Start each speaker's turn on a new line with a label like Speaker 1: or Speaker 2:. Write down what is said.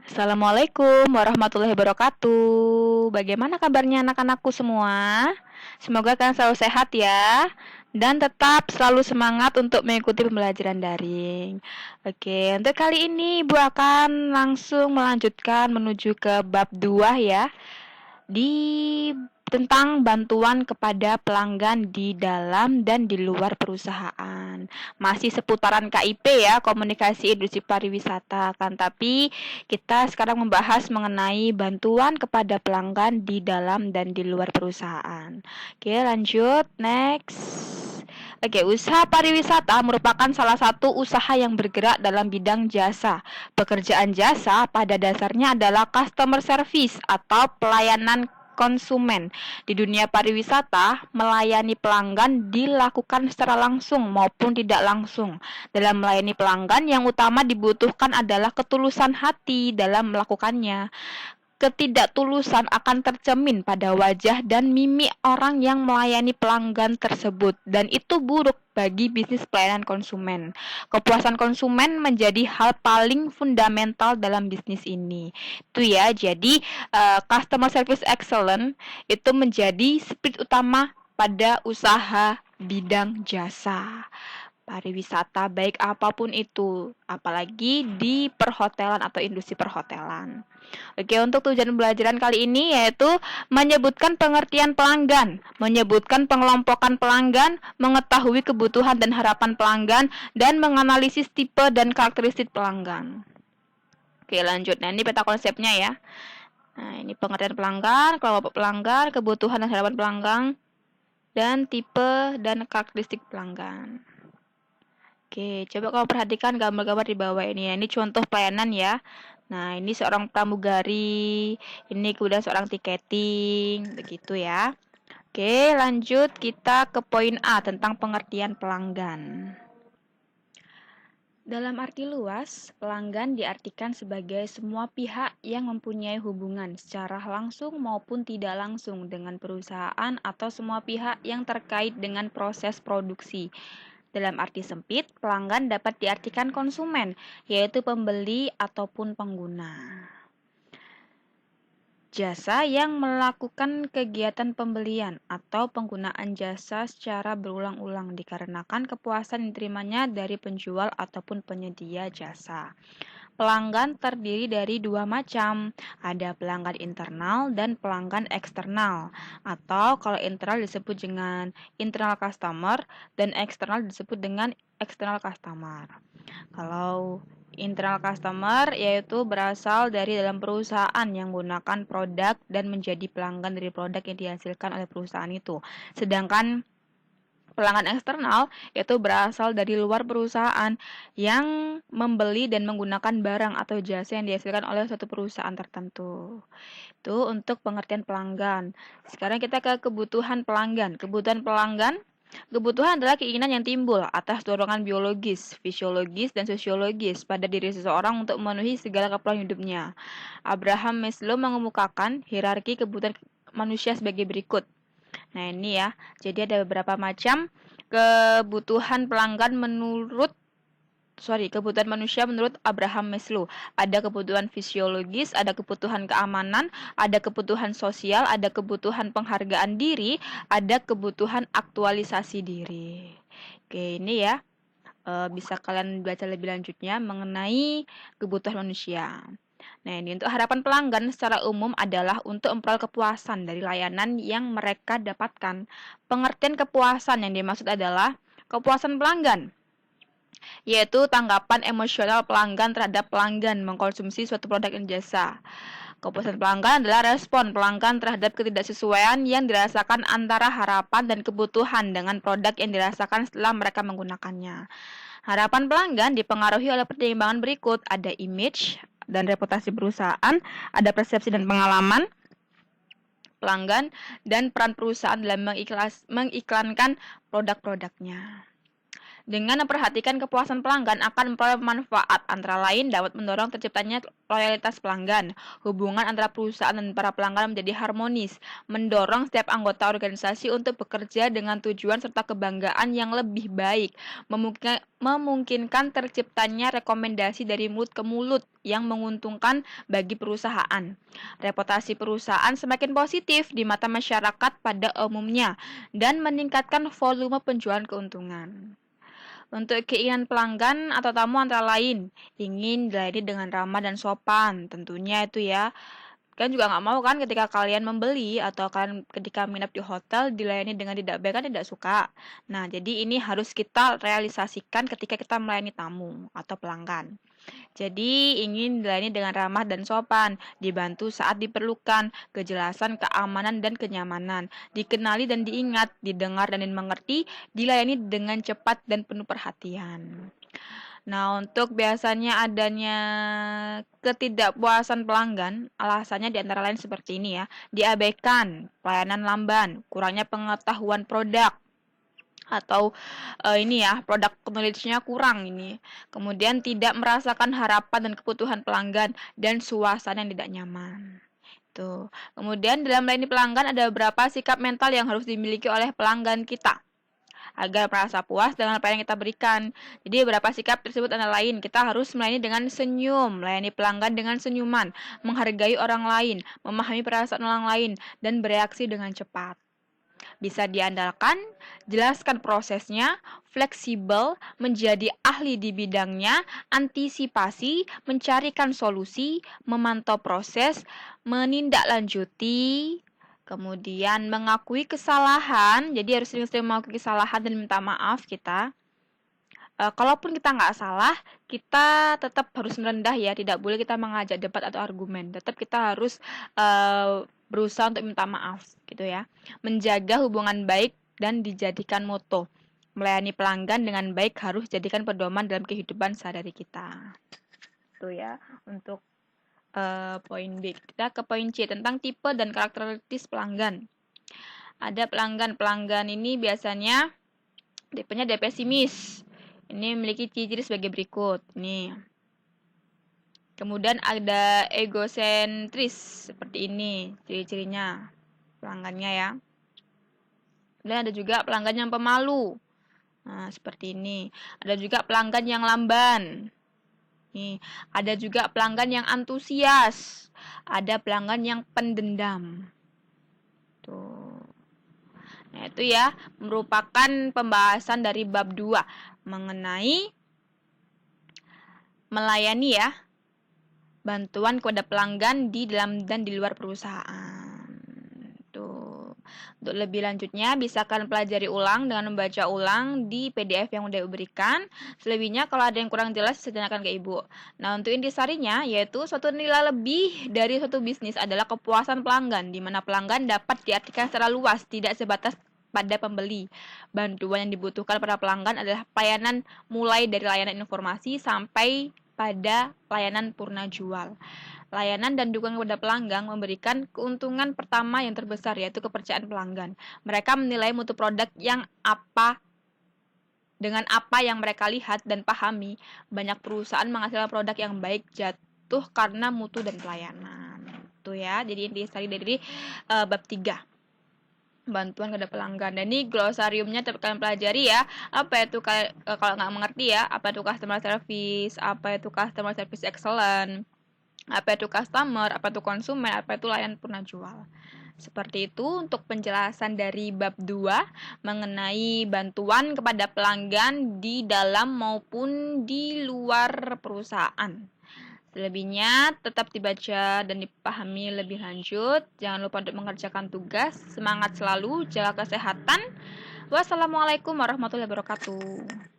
Speaker 1: Assalamualaikum warahmatullahi wabarakatuh. Bagaimana kabarnya anak-anakku semua? Semoga kalian selalu sehat ya, dan tetap selalu semangat untuk mengikuti pembelajaran daring. Oke, untuk kali ini Ibu akan langsung melanjutkan menuju ke bab 2 ya, di tentang bantuan kepada pelanggan di dalam dan di luar perusahaan. Masih seputaran KIP ya, komunikasi industri pariwisata kan, tapi kita sekarang membahas mengenai bantuan kepada pelanggan di dalam dan di luar perusahaan. Oke, lanjut next. Oke, usaha pariwisata merupakan salah satu usaha yang bergerak dalam bidang jasa. Pekerjaan jasa pada dasarnya adalah customer service atau pelayanan konsumen. Di dunia pariwisata, melayani pelanggan dilakukan secara langsung maupun tidak langsung. Dalam melayani pelanggan, yang utama dibutuhkan adalah ketulusan hati dalam melakukannya. Ketidaktulusan akan tercermin pada wajah dan mimik orang yang melayani pelanggan tersebut, dan itu buruk bagi bisnis pelayanan konsumen. Kepuasan konsumen menjadi hal paling fundamental dalam bisnis ini. Itu ya, jadi customer service excellence itu menjadi spirit utama pada usaha bidang jasa pariwisata, baik apapun itu, apalagi di perhotelan atau industri perhotelan. Oke, untuk tujuan pembelajaran kali ini yaitu menyebutkan pengertian pelanggan, menyebutkan pengelompokan pelanggan, mengetahui kebutuhan dan harapan pelanggan, dan menganalisis tipe dan karakteristik pelanggan. Oke, lanjut. Nah, ini peta konsepnya ya. Nah, ini pengertian pelanggan, kelompok pelanggan, kebutuhan dan harapan pelanggan, dan tipe dan karakteristik pelanggan. Oke, coba kamu perhatikan gambar-gambar di bawah ini. Ini contoh pelayanan ya. Nah, ini seorang pramugari, ini kemudian seorang tiketing, begitu ya. Oke, lanjut kita ke poin A tentang pengertian pelanggan. Dalam arti luas, pelanggan diartikan sebagai semua pihak yang mempunyai hubungan secara langsung maupun tidak langsung dengan perusahaan atau semua pihak yang terkait dengan proses produksi. Dalam arti sempit, pelanggan dapat diartikan konsumen, yaitu pembeli ataupun pengguna jasa yang melakukan kegiatan pembelian atau penggunaan jasa secara berulang-ulang dikarenakan kepuasan yang diterimanya dari penjual ataupun penyedia jasa. Pelanggan terdiri dari dua macam, ada pelanggan internal dan pelanggan eksternal, atau kalau internal disebut dengan internal customer dan eksternal disebut dengan external customer. Kalau internal customer yaitu berasal dari dalam perusahaan yang menggunakan produk dan menjadi pelanggan dari produk yang dihasilkan oleh perusahaan itu. Sedangkan pelanggan eksternal yaitu berasal dari luar perusahaan yang membeli dan menggunakan barang atau jasa yang dihasilkan oleh suatu perusahaan tertentu. Itu untuk pengertian pelanggan. Sekarang kita ke kebutuhan pelanggan. Kebutuhan adalah keinginan yang timbul atas dorongan biologis, fisiologis, dan sosiologis pada diri seseorang untuk memenuhi segala keperluan hidupnya. Abraham Maslow mengemukakan hierarki kebutuhan manusia sebagai berikut. Nah, ini ya. Jadi ada beberapa macam kebutuhan kebutuhan manusia menurut Abraham Maslow. Ada kebutuhan fisiologis, ada kebutuhan keamanan, ada kebutuhan sosial, ada kebutuhan penghargaan diri, ada kebutuhan aktualisasi diri. Oke, ini ya. Bisa kalian baca lebih lanjutnya mengenai kebutuhan manusia. Nah, ini untuk harapan pelanggan secara umum adalah untuk memperoleh kepuasan dari layanan yang mereka dapatkan. Pengertian kepuasan yang dimaksud adalah kepuasan pelanggan, yaitu tanggapan emosional pelanggan terhadap pelanggan mengkonsumsi suatu produk dan jasa. Kepuasan pelanggan adalah respon pelanggan terhadap ketidaksesuaian yang dirasakan antara harapan dan kebutuhan dengan produk yang dirasakan setelah mereka menggunakannya. Harapan pelanggan dipengaruhi oleh pertimbangan berikut, ada image dan reputasi perusahaan, ada persepsi dan pengalaman pelanggan, dan peran perusahaan dalam mengiklankan produk-produknya. Dengan memperhatikan kepuasan pelanggan akan memperoleh manfaat, antara lain dapat mendorong terciptanya loyalitas pelanggan, hubungan antara perusahaan dan para pelanggan menjadi harmonis, mendorong setiap anggota organisasi untuk bekerja dengan tujuan serta kebanggaan yang lebih baik, memungkinkan terciptanya rekomendasi dari mulut ke mulut yang menguntungkan bagi perusahaan. Reputasi perusahaan semakin positif di mata masyarakat pada umumnya dan meningkatkan volume penjualan keuntungan. Untuk keinginan pelanggan atau tamu antara lain, ingin dilayani dengan ramah dan sopan, tentunya itu ya. Kan juga nggak mau kan ketika kalian membeli atau kalian ketika menginap di hotel dilayani dengan tidak baik, kan tidak suka. Nah, jadi ini harus kita realisasikan ketika kita melayani tamu atau pelanggan. Jadi ingin dilayani dengan ramah dan sopan, dibantu saat diperlukan, kejelasan, keamanan, dan kenyamanan, dikenali dan diingat, didengar dan dimengerti, dilayani dengan cepat dan penuh perhatian. Nah, untuk biasanya adanya ketidakpuasan pelanggan, alasannya diantara lain seperti ini ya. Diabaikan, pelayanan lamban, kurangnya pengetahuan produk, atau ini ya, produk knowledge-nya kurang ini. Kemudian tidak merasakan harapan dan kebutuhan pelanggan dan suasana yang tidak nyaman. Tuh. Kemudian dalam melayani pelanggan ada beberapa sikap mental yang harus dimiliki oleh pelanggan kita agar merasa puas dengan apa yang kita berikan. Jadi beberapa sikap tersebut antara lain, kita harus melayani dengan senyum, melayani pelanggan dengan senyuman, menghargai orang lain, memahami perasaan orang lain, dan bereaksi dengan cepat. Bisa diandalkan, jelaskan prosesnya, fleksibel, menjadi ahli di bidangnya, antisipasi, mencarikan solusi, memantau proses, menindaklanjuti, kemudian mengakui kesalahan, jadi harus sering-sering mengakui kesalahan dan minta maaf kita. Kalaupun kita nggak salah, kita tetap harus merendah ya, tidak boleh kita mengajak debat atau argumen. Tetap kita harus berusaha untuk minta maaf gitu ya. Menjaga hubungan baik dan dijadikan moto. Melayani pelanggan dengan baik harus jadikan pedoman dalam kehidupan sehari-hari kita. Itu ya untuk poin B. Kita ke poin C tentang tipe dan karakteristik pelanggan. Ada pelanggan ini biasanya tipenya dia pesimis. Ini memiliki ciri-ciri sebagai berikut. Nih. Kemudian ada egosentris seperti ini ciri-cirinya pelanggannya ya. Kemudian ada juga pelanggan yang pemalu. Nah, seperti ini. Ada juga pelanggan yang lamban. Nih, ada juga pelanggan yang antusias. Ada pelanggan yang pendendam. Tuh. Nah, itu ya merupakan pembahasan dari bab 2 mengenai melayani ya bantuan kepada pelanggan di dalam dan di luar perusahaan. Tuh. Untuk lebih lanjutnya bisa kalian pelajari ulang dengan membaca ulang di PDF yang udah diberikan. Selebihnya kalau ada yang kurang jelas bisa tanyakan ke Ibu. Nah, untuk intisarinya yaitu suatu nilai lebih dari suatu bisnis adalah kepuasan pelanggan, di mana pelanggan dapat diartikan secara luas, tidak sebatas pada pembeli. Bantuan yang dibutuhkan para pelanggan adalah pelayanan mulai dari layanan informasi sampai pada layanan purna jual. Layanan dan dukungan kepada pelanggan memberikan keuntungan pertama yang terbesar, yaitu kepercayaan pelanggan. Mereka menilai mutu produk dengan apa yang mereka lihat dan pahami. Banyak perusahaan menghasilkan produk yang baik jatuh karena mutu dan pelayanan. Itu ya, jadi intisari dari bab 3. Bantuan kepada pelanggan. Dan ini glosariumnya tetap kalian pelajari ya. Apa itu kalau nggak mengerti ya, apa itu customer service, apa itu customer service excellent, apa itu customer, apa itu konsumen, apa itu layanan purna jual. Seperti itu untuk penjelasan dari bab 2 mengenai bantuan kepada pelanggan di dalam maupun di luar perusahaan. Selebihnya tetap dibaca dan dipahami lebih lanjut. Jangan lupa untuk mengerjakan tugas. Semangat selalu, jaga kesehatan. Wassalamualaikum warahmatullahi wabarakatuh.